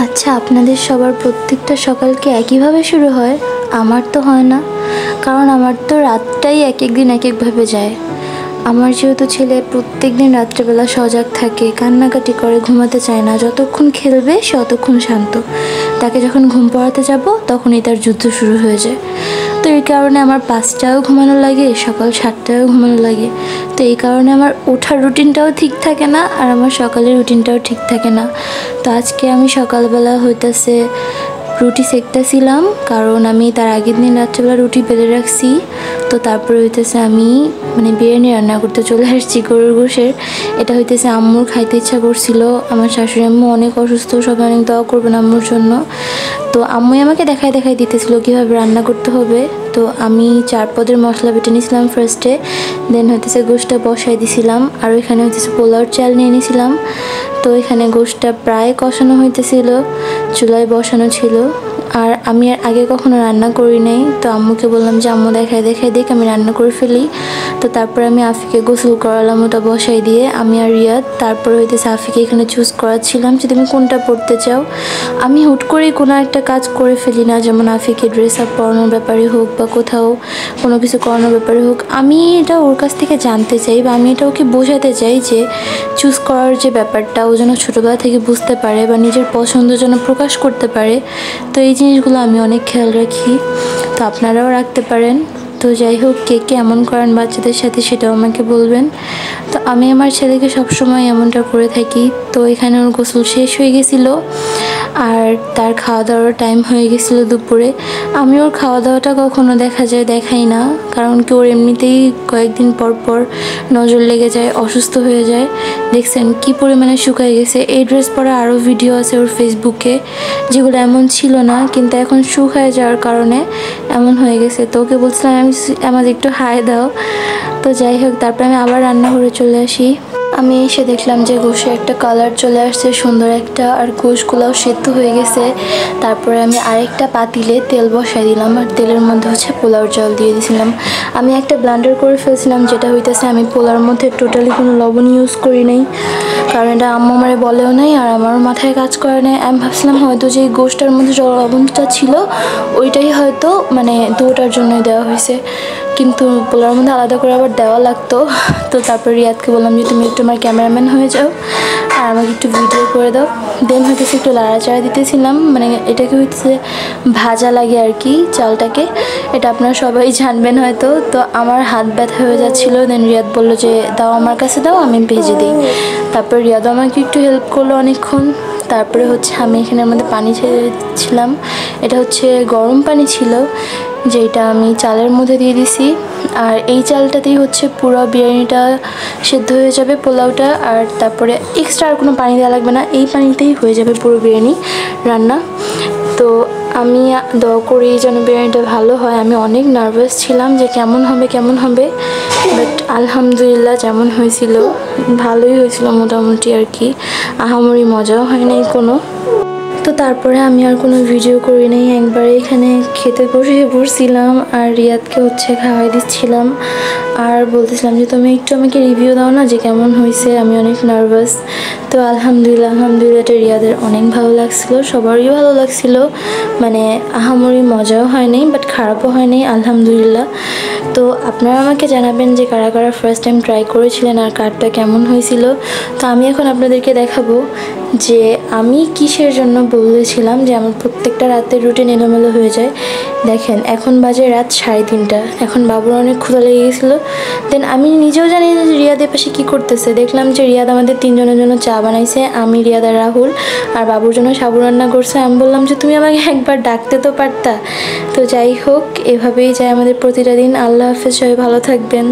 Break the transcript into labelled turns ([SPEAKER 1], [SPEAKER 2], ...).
[SPEAKER 1] আচ্ছা, আপনাদের সবার প্রত্যেকটা সকাল কি একইভাবে শুরু হয়? আমার তো হয় না, কারণ আমার তো রাতটাই এক এক দিন এক একভাবে যায়। আমার যেহেতু ছেলে প্রত্যেক দিন রাত্রেবেলা সজাগ থাকে, কান্নাকাটি করে, ঘুমাতে চায় না, যতক্ষণ খেলবে সে ততক্ষণ শান্ত। তাকে যখন ঘুম পাড়াতে যাব তখনই তার যুদ্ধ শুরু হয়ে যায়। তো এই কারণে আমার 5টায়ও ঘুমানো লাগে, সকাল 7টায়ও ঘুমানো লাগে। তো এই কারণে আমার ওঠার রুটিনটাও ঠিক থাকে না, আর আমার সকালের রুটিনটাও ঠিক থাকে না। তো আজকে আমি সকালবেলা হইতেছে রুটি সেকতেছিলাম, কারণ আমি তার আগের দিন রাত্রেবেলা রুটি বেলে রাখছি। তো তারপরে হইতেছে আমি বিরিয়ানি রান্না করতে চলে আসছি গরুর গোশের। এটা হইতেছে আম্মুর খাইতে ইচ্ছা করছিল। আমার শাশুড়ি আম্মু অনেক অসুস্থ, সবাই অনেক দোয়া করবেন আম্মুর জন্য। তো আম্মুই আমাকে দেখায় দিতেছিল কীভাবে রান্না করতে হবে। তো আমি 4 পদের মশলা বেটে নিয়েছিলাম ফার্স্টে, দেন হইতেছে গোশটা বসাই দিছিলাম, আর ওইখানে হইতেছে পোলাওর চাল নিয়ে নিয়েছিলাম। তো এখানে গোশটা প্রায় কষানো হইতেছিল, চুলায় বসানো ছিল। আর আমি আর আগে কখনো রান্না করি নাই, তো আম্মুকে বললাম যে আম্মু দেখায় দেখ আমি রান্না করে ফেলি। তো তারপরে আমি আফিকে গোসল করালাম ওটা বসাই দিয়ে, আমি আর রিয়াদ। তারপরে হইতেছে আফিকে এখানে চুজ করাচ্ছিলাম যে তুমি কোনটা পড়তে চাও। আমি হুট করেই কোনো একটা কাজ করে ফেলি না, যেমন আফিকে ড্রেস আপ পরানোর ব্যাপারে হোক বা কোথাও কোনো কিছু করানোর ব্যাপারে হোক। আমি এটা ওর কাছ থেকে জানতে চাই, বা আমি এটা ওকে বোঝাতে চাই যে চুজ করার যে ব্যাপারটা ও যেন ছোটোবেলা থেকে বুঝতে পারে বা নিজের পছন্দ যেন প্রকাশ করতে পারে। তো এই জিনিসগুলো আমি অনেক খেয়াল রাখি, তো আপনারাও রাখতে পারেন। তো যাই হোক, কে কে এমন করেন বাচ্চাদের সাথে সেটাও আমাকে বলবেন। তো আমি আমার ছেলেকে সবসময় এমনটা করে থাকি। তো এখানে ওর গোসল শেষ হয়ে গেছিলো, আর তার খাওয়া দাওয়ার টাইম হয়ে গেছিলো দুপুরে। আমি ওর খাওয়া দাওয়াটা কখনো দেখাই না, কারণ কি ওর এমনিতেই কয়েকদিন পর পর নজর লেগে যায়, অসুস্থ হয়ে যায়। দেখছেন কি পরিমাণে শুকায় গেছে। এই ড্রেস পরা আরও ভিডিও আছে ওর ফেসবুকে, যেগুলো এমন ছিল না, কিন্তু এখন শুকায় যাওয়ার কারণে এমন হয়ে গেছে। তো ওকে বলছিলাম আমাদের একটু হাই দাও। তো যাই হোক, তারপরে আমি আবার রান্নাঘরে চলে আসি। আমি এসে দেখলাম যে গোশে একটা কালার চলে আসছে সুন্দর একটা, আর গোশগুলোও সেদ্ধ হয়ে গেছে। তারপরে আমি আরেকটা পাতিলে তেল বসাই দিলাম, আর তেলের মধ্যে পোলাওর চাল দিয়ে দিয়েছিলাম। আমি একটা ব্লান্ডার করে ফেলছিলাম, যেটা হইতেছে আমি পোলার মধ্যে টোটালি কোনো লবণ ইউজ করি নাই, কারণ এটা আম্মু আমারে বলেও নাই আর আমারও মাথায় কাজ করে নাই। আমি ভাবছিলাম হয়তো যে গোশটার মধ্যে যে লবণটা ছিল ওইটাই হয়তো দুটার জন্যই দেওয়া হয়েছে, কিন্তু পোলার মধ্যে আলাদা করে আবার দেওয়া লাগতো। তো তারপর রিয়াদকে বললাম যে তুমি একটু আমার ক্যামেরাম্যান হয়ে যাও আর আমাকে একটু ভিডিও করে দাও। দেন হইতেছে একটু লাড়াচাড়া দিতেছিলাম, এটাকে হইতেছে ভাজা লাগে আর কি চালটাকে, এটা আপনারা সবাই জানবেন হয়তো। তো আমার হাত ব্যথা হয়ে যাচ্ছিলো, দেন রিয়াদ বললো যে দাও আমার কাছে দাও, আমি ভেজে দিই। তারপর রিয়াদও আমাকে একটু হেল্প করলো অনেকক্ষণ। তারপরে আমি এখানের মধ্যে পানি ছেড়ে দিচ্ছিলাম, এটা গরম পানি ছিল, যেটা আমি চালের মধ্যে দিয়ে দিছি। আর এই চালটাতেই পুরো বিরিয়ানিটা সেদ্ধ হয়ে যাবে, পোলাওটা। আর তারপরে এক্সট্রা আর কোনো পানি দেওয়া লাগবে না, এই পানিতেই হয়ে যাবে পুরো বিরিয়ানি রান্না। তো আমি দোয়া করি যেন বিরিয়ানিটা ভালো হয়। আমি অনেক নার্ভাস ছিলাম যে কেমন হবে, বাট আলহামদুলিল্লাহ যেমন হয়েছিল ভালোই হয়েছিল মোটামুটি আর কি, আহামরি মজাও হয় নাই কোনো। তো তারপরে আমি আর কোনো ভিডিও করি নাই, একবারে এখানে খেতে বসছিলাম আর রিয়াদকে খাওয়াই দিচ্ছিলাম, আর বলতেছিলাম যে তুমি একটু আমাকে রিভিউ দাও না যে কেমন হয়েছে, আমি অনেক নার্ভাস। তো আলহামদুলিল্লাহ এটা রিয়াদের অনেক ভালো লাগছিলো, সবারই ভালো লাগছিলো, আহামরি মজাও হয় নাই বাট খারাপও হয় নাই, আলহামদুলিল্লাহ। তো আপনারা আমাকে জানাবেন যে কারা কারা ফার্স্ট টাইম ট্রাই করেছিলেন আর কারটা কেমন হয়েছিল। তো আমি এখন আপনাদেরকে দেখাবো যে আমি কিসের জন্য বলেছিলাম যে আমার প্রত্যেকটা রাতের রুটিন এলোমেলো হয়ে যায়। দেখেন এখন বাজে রাত 3:30, এখন বাবুর অনেক ক্ষুধা লেগে গেছিলো। দেন আমি নিজেও জানি না যে রিয়াদের পাশে কী করতেছে। দেখলাম যে রিয়াদ আমাদের 3 জনের জন্য চা বানাইছে, আমি, রিয়াদ আর রাহুল, আর বাবুর জন্য সাবু রান্না করছে। আমি বললাম যে তুমি আমাকে একবার ডাকতে তো পারতা। তো যাই হোক, এভাবেই যায় আমাদের প্রতিটা দিন। আল্লাহ হাফেজ, সবাই ভালো থাকবেন।